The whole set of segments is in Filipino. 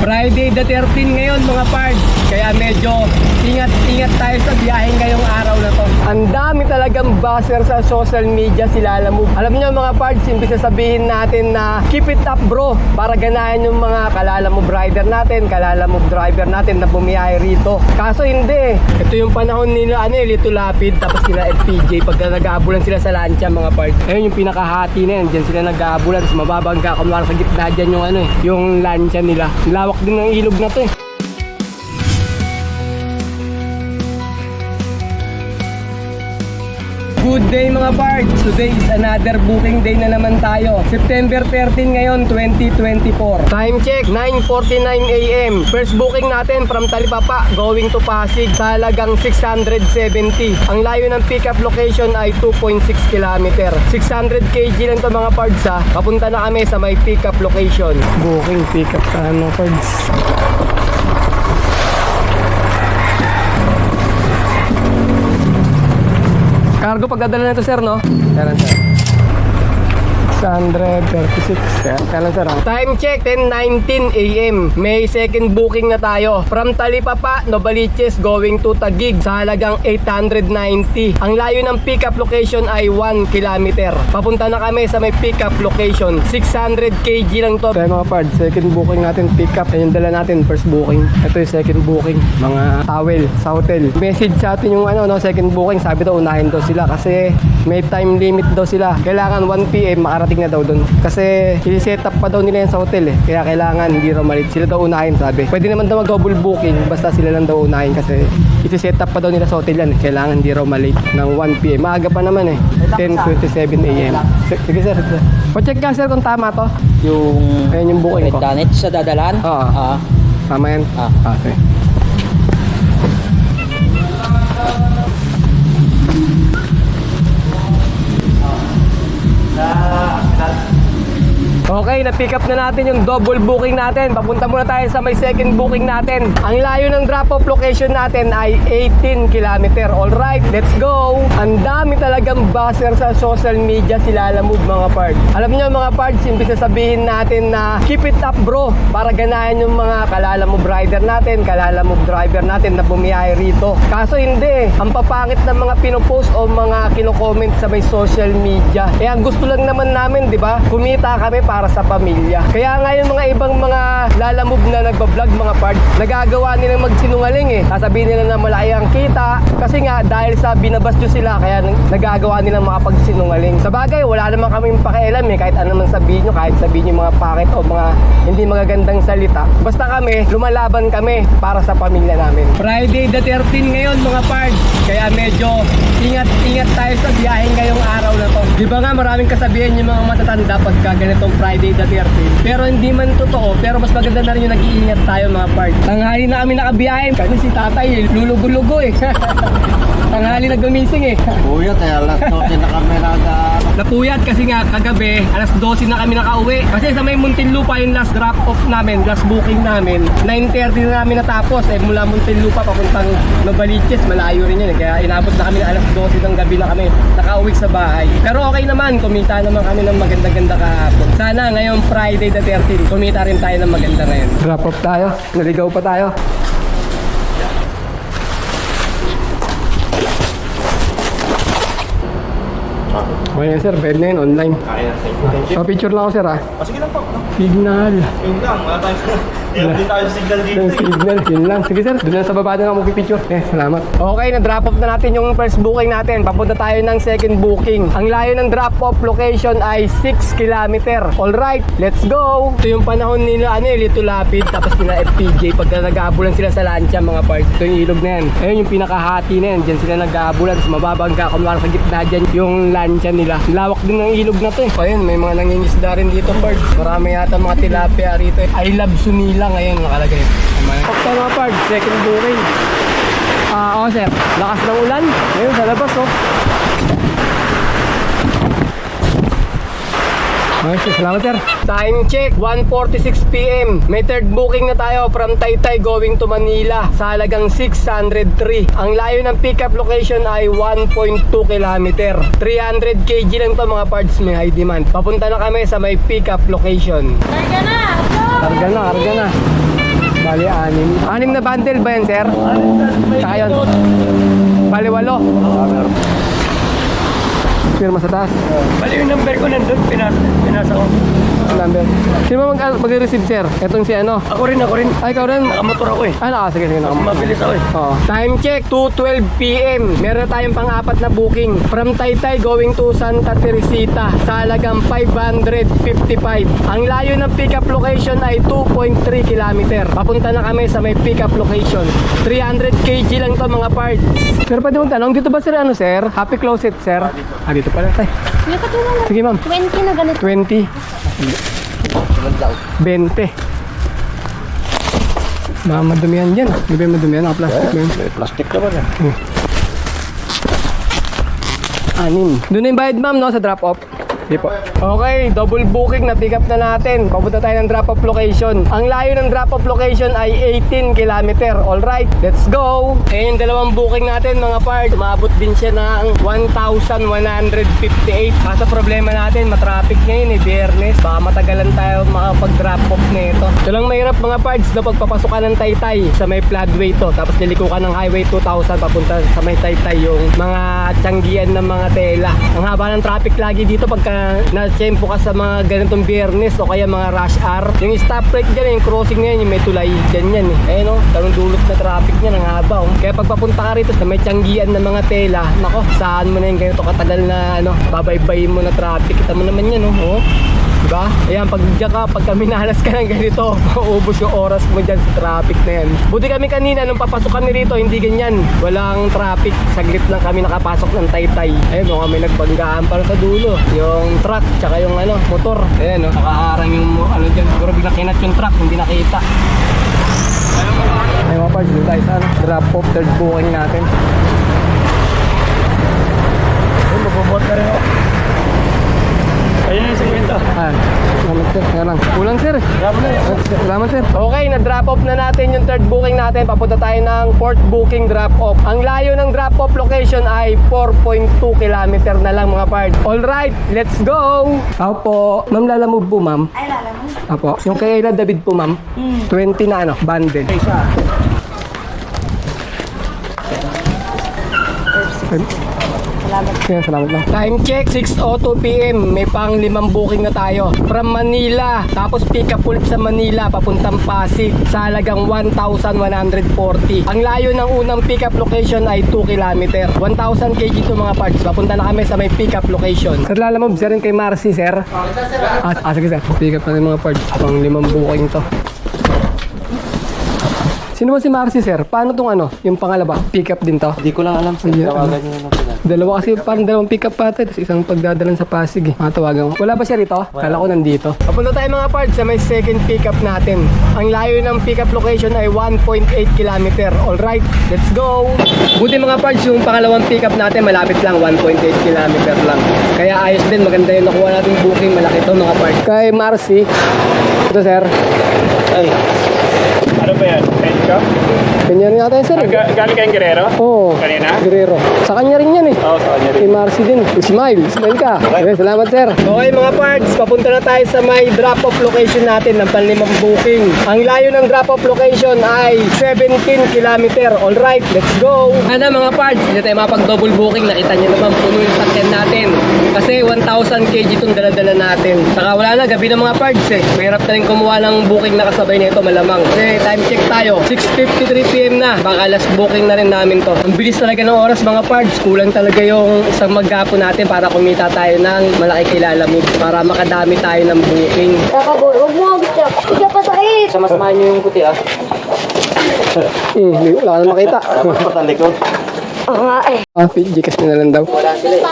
Friday the 13 ngayon mga pards. Kaya medyo ingat-ingat tayo sa biyahe ngayong araw na to. Ang dami talagang buzzer sa social media si Lalamove. Alam niyo mga pards, imbis na sabihin natin na keep it up bro, para ganahan yung mga Lalamove rider natin, Lalamove driver natin na bumiyahe rito. Kaso hindi. Ito yung panahon nila Lito Lapid, tapos sila FPJ pagka nag-aabulan sila sa lancha mga pards. Ayun yung pinakahati na yan, dyan sila nag-aabulan, tapos mababangga kumara sa gitna dyan yung yung lancha nila. Lawak din ng ilog na to eh. Good day mga pards! Today is another booking day na naman tayo. September 13 ngayon, 2024. Time check, 9:49 AM. First booking natin from Talipapa going to Pasig sa halagang 670. Ang layo ng pickup location ay 2.6 km. 600 kg lang to mga pards ha. Papunta na kami sa may pickup location. Booking pickup sa pards. Cargo pagdadala nito sir, no? Kailan sir? 636. Kailan sir? Time check, 10:19 AM. May second booking na tayo. From Talipapa, Novaliches going to Taguig sa halagang 890. Ang layo ng pickup location ay 1 km. Papunta na kami sa may pickup location. 600 kg lang to. Kaya mga pards, second booking natin pickup. Ayun dala natin, first booking. Ito yung second booking. Mga towel sa hotel. Message sa atin yung second booking. Sabi daw unahin daw sila kasi may time limit daw sila. Kailangan 1 PM makarating na daw doon. Kasi i-set up pa daw nila yan sa hotel eh. Kaya kailangan hindi raw malit. Sila daw unahin sabi. Pwede naman daw mag-double booking basta sila lang daw unahin kasi i-set up pa daw nila sa hotel yan. Kailangan hindi raw malit ng 1 PM. Maaga pa naman eh. 10:27 AM. Sige sir. Pa-check ka sir kung tama to. Ayan yung booking ko. Danit sa dadalan? Oo. Tama yan? Okay. Okay, na-pick up na natin yung double booking natin. Papunta muna tayo sa may second booking natin. Ang layo ng drop-off location natin ay 18 km. Alright, let's go! Ang dami talagang buzzer sa social media si Lalamove mga pards. Alam niyo mga pards, imbis na sabihin natin na keep it up bro, para ganahan yung mga Lalamove rider natin, Lalamove driver natin na bumiyahe rito. Kaso hindi. Ang papangit ng mga pinopost o mga kino-comment sa may social media. Eh ang gusto lang naman namin, di ba? Kumita kami para sa pamilya. Kaya nga yung mga ibang mga Lalamove na nagbablog mga pards, nagagawa nilang magsinungaling eh. Sasabihin nila na malaki ang kita kasi nga dahil sa binabasyo sila kaya nagagawa nilang makapagsinungaling. Sa bagay, wala naman kaming pakialam eh. Kahit ano man sabihin nyo, kahit sabihin nyo mga pakit o mga hindi magagandang salita. Basta kami, lumalaban kami para sa pamilya namin. Friday the 13 ngayon mga pards. Kaya medyo ingat-ingat tayo sa biyahe ngayong araw na to. Di ba nga maraming kasabihan yung mga matatanda pagka ganitong Friday the 13. Pero hindi man totoo, pero mas maganda na rin yung nag-iingat tayo mga pards. Tanghali na kami nakabiyahe kasi si tatay lulugo-lugo eh. Tanghali na gumising eh. Kuya, tayo alas 12 na kami Napuyat kasi nga kagabi, alas 12 na kami nakauwi. Kasi sa may Muntinlupa yung last drop off namin, last booking namin. 9:30 na namin natapos eh, mula Muntinlupa papuntang Novaliches, malayo rin yun eh. Kaya inabot na kami na alas 12 ng gabi na kami nakauwi sa bahay. Pero okay naman, kumita naman kami ng maganda-ganda kahapon. Sana ngayong Friday the 13, kumita rin tayo ng maganda ngayon. Drop off tayo, naligaw pa tayo. Okay sir, pwede na yun, online. So, picture lang ako sir ha. Sige lang po. Signal. Yun lang, wala tayo. Hindi tayo sa signal dito. Yung signal, yun lang. Sige sir, doon lang sa baba na lang magpipicture. Salamat. Okay, na-drop off na natin yung first booking natin. Papunta tayo ng second booking. Ang layo ng drop off location ay 6 km. Alright, let's go! Ito yung panahon nila, Lito Lapid, tapos nila FPJ. Pagka nag-aabulan sila sa lancha mga parts. Ito yung ilog na yan. Ayun yung pinakahati na yan. Diyan sila nag-aabulan, tapos mababangga kumara sa gitna dyan yung lancha nila. Lawak din ng ilog na to eh. Ayun, may mga nangingisda rin dito parts. Marami yata mga tilapia rito eh. I love Sunila ngayon nakalagay. Pakta mga parts, second booking. Oo sir, lakas ng ulan. Ngayon sa labas oh. Okay, salamat sir. Time check, 1:46 PM. May third booking na tayo from Taytay going to Manila sa halagang 603. Ang layo ng pickup location ay 1.2 km. 300 kg lang to mga parts, may high demand. Papunta na kami sa may pickup location. Karga na! Karga na, karga na. Bali, 6. 6 na bundle ba yan, sir? Saka yun. Bali, 8. Firma sa taas. Bali yung number ko nandun, pinasa ko. Number. Sino ba mag-receive, sir? Etong si ano? Ako rin. Ay, ikaw rin. Nakamotor ako eh. Sige. Mabilis ako eh. Oh. Time check, 2:12 PM. Meron tayong pang-apat na booking. From Taytay going to Santa Teresita. Sa halagang 555. Ang layo ng pick-up location ay 2.3 km. Papunta na kami sa may pick-up location. 300 kg lang to mga parts. Sir, pwede mong tanong, dito ba sir ano sir? Happy closet sir? Dito pala tayo. May katulong na. Sige ma'am. 20 na ganito. 20. 20. Baka madumihan dyan. Di ba yung madumihan? Naka-plastic ba yun? Plastic naman eh. 6. Doon na yung bayad ma'am no, sa drop-off. Hindi po. Okay, double booking na pick up na natin. Papunta tayo ng drop-off location. Ang layo ng drop-off location ay 18 km. Alright, let's go! Ayan yung dalawang booking natin mga parts. Umabot din siya ng 1,158. Kaso problema natin, matraffic ngayon eh, Biyernes. Baka matagalan tayo makapag-drop off nito. Ito lang mahirap mga parts na pagpapasukan ng Taytay sa may floodway to. Tapos liliko ka ng Highway 2000 papunta sa may Taytay yung mga tiyanggian ng mga tela. Ang haba ng traffic lagi dito pagka na-tempo ka sa mga ganitong Biyernes o kaya mga rush hour. Yung stoplight dyan, yung crossing na yan, yung may tulay dyan yan eh. Ayun o, talong dulot na traffic niya, ang haba oh. Kaya pag papunta ka rito sa may tiyanggian ng mga tela, nako, saan mo na yung ganito katagal na ano, babaybayin mo na traffic. Kita mo naman yan oh. Diba? Ayan, pag dyan ka, pagka minalas ka ng ganito, maubos yung oras mo dyan sa traffic na yan. Buti kami kanina, nung papasok kami rito, hindi ganyan. Walang traffic. Saglit lang kami nakapasok ng Taytay. Ayun, no, kami nagbanggaan para sa dulo. Yung truck, tsaka yung ano, motor. Ayan, no, nakaharang yung ano dyan. Siguro bigla kinat yung truck, hindi nakita. Ay mga parts, dito tayo sa ano, drop off, third booking natin. Ayun, magbubot na rin ako. Ayun yung 50. Salamat sir, kaya lang. Kulang sir. Salamat sir. Okay, na-drop off na natin yung third booking natin. Papunta tayo ng fourth booking drop off. Ang layo ng drop off location ay 4.2 km na lang mga parts. Alright, let's go! Opo. Ma'am, lalamove po ma'am. Ay, lala mo. Opo. Yung kay Ayla David po ma'am. 20 na ano, bundle. Salamat. Kaya salamat lang. Time check, 6:02 PM. May pang 5 booking na tayo. From Manila, tapos pick up ulit sa Manila, papuntang Pasig, sa halagang 1,140. Ang layo ng unang pick up location ay 2 km. 1,000 kg to mga parts. Papunta na kami sa may pick up location. Sir, lalamove sir rin kay Marcy, sir. Sige sir. Pick up na yung mga parts. Pang 5 booking to. Sino ba si Marcy, sir? Paano tong ano? Yung pangalawa? Pick up din to? Hindi ko lang alam sir. Hindi, Tawagan niyo lang sila. Dalawa kasi, parang dalawang pick up pata, tapos isang pagdadalan sa Pasig eh. Matawagan ko. Wala ba siya rito? Kala ko nandito. Papunta tayo mga parts sa may second pick up natin. Ang layo ng pick up location ay 1.8 km. Alright, let's go! Buti mga parts, yung pangalawang pick up natin malapit lang, 1.8 km lang. Kaya ayos din, maganda yung nakuha nating booking. Malaki to mga parts. Kay Marcy. Ito sir. Ay, Ano ba yan? Pwede ka? Kanya rin natin sir. Galing kayong Guerrero? Oo. Kanina? Guerrero. Sa kanya rin yan eh. Oo, sa kanya Kay rin. Marcy din. Smile ka. Okay, salamat sir. Okay mga parts, papunta na tayo sa may drop-off location natin ng panlimang booking. Ang layo ng drop-off location ay 17 km. Alright, let's go. Ano mga parts, hindi tayo mapag-double booking. Nakita nyo naman puno yung sakyan natin. Kasi 1,000 kg itong dala-dala natin. Saka wala na, gabi ng mga parts eh. Mahirap na rin kumuha ng booking na kasabay nito malamang. Kasi time check tayo, 6:53 PM na. Baka last booking na rin namin to. Ang bilis talaga ng oras mga parts. Kulang talaga yung isang maggapo natin para kumita tayo ng malaki kilalamig. Para makadami tayo ng booking. Kakaboy, huwag mo agad. Hindi pa sakit. samasamahan niyo yung puti ah. Wala ka na makita. Dapat patalikod. Oo nga eh. Gcash na lang daw. Wala sila eh.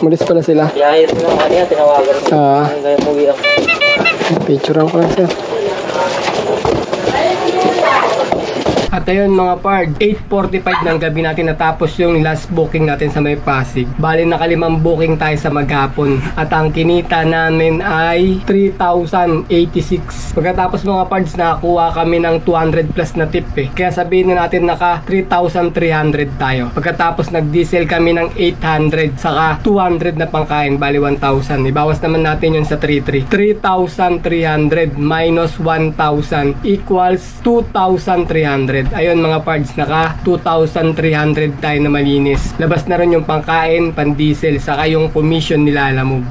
Malis pala sila. Yayit na kanina, tinawagan ko. Kaya muwi ako. Picturean ko lang sir. At At ayun mga pard, 8:45 ng gabi natin natapos yung last booking natin sa may Pasig. Bali nakalimang booking tayo sa maghapon. At ang kinita namin ay 3,086. Pagkatapos mga pards, nakakuha kami ng 200 plus na tip eh. Kaya sabihin na natin naka 3,300 tayo. Pagkatapos nag-diesel kami ng 800 saka 200 na pangkain, bali 1,000. Ibawas naman natin yun sa 3,300. 3,300 minus 1,000 equals 2,300. Ayun mga pards, naka 2,300 tayo na malinis. Labas na rin yung pangkain, pan-diesel, saka yung commission nila Lalamove.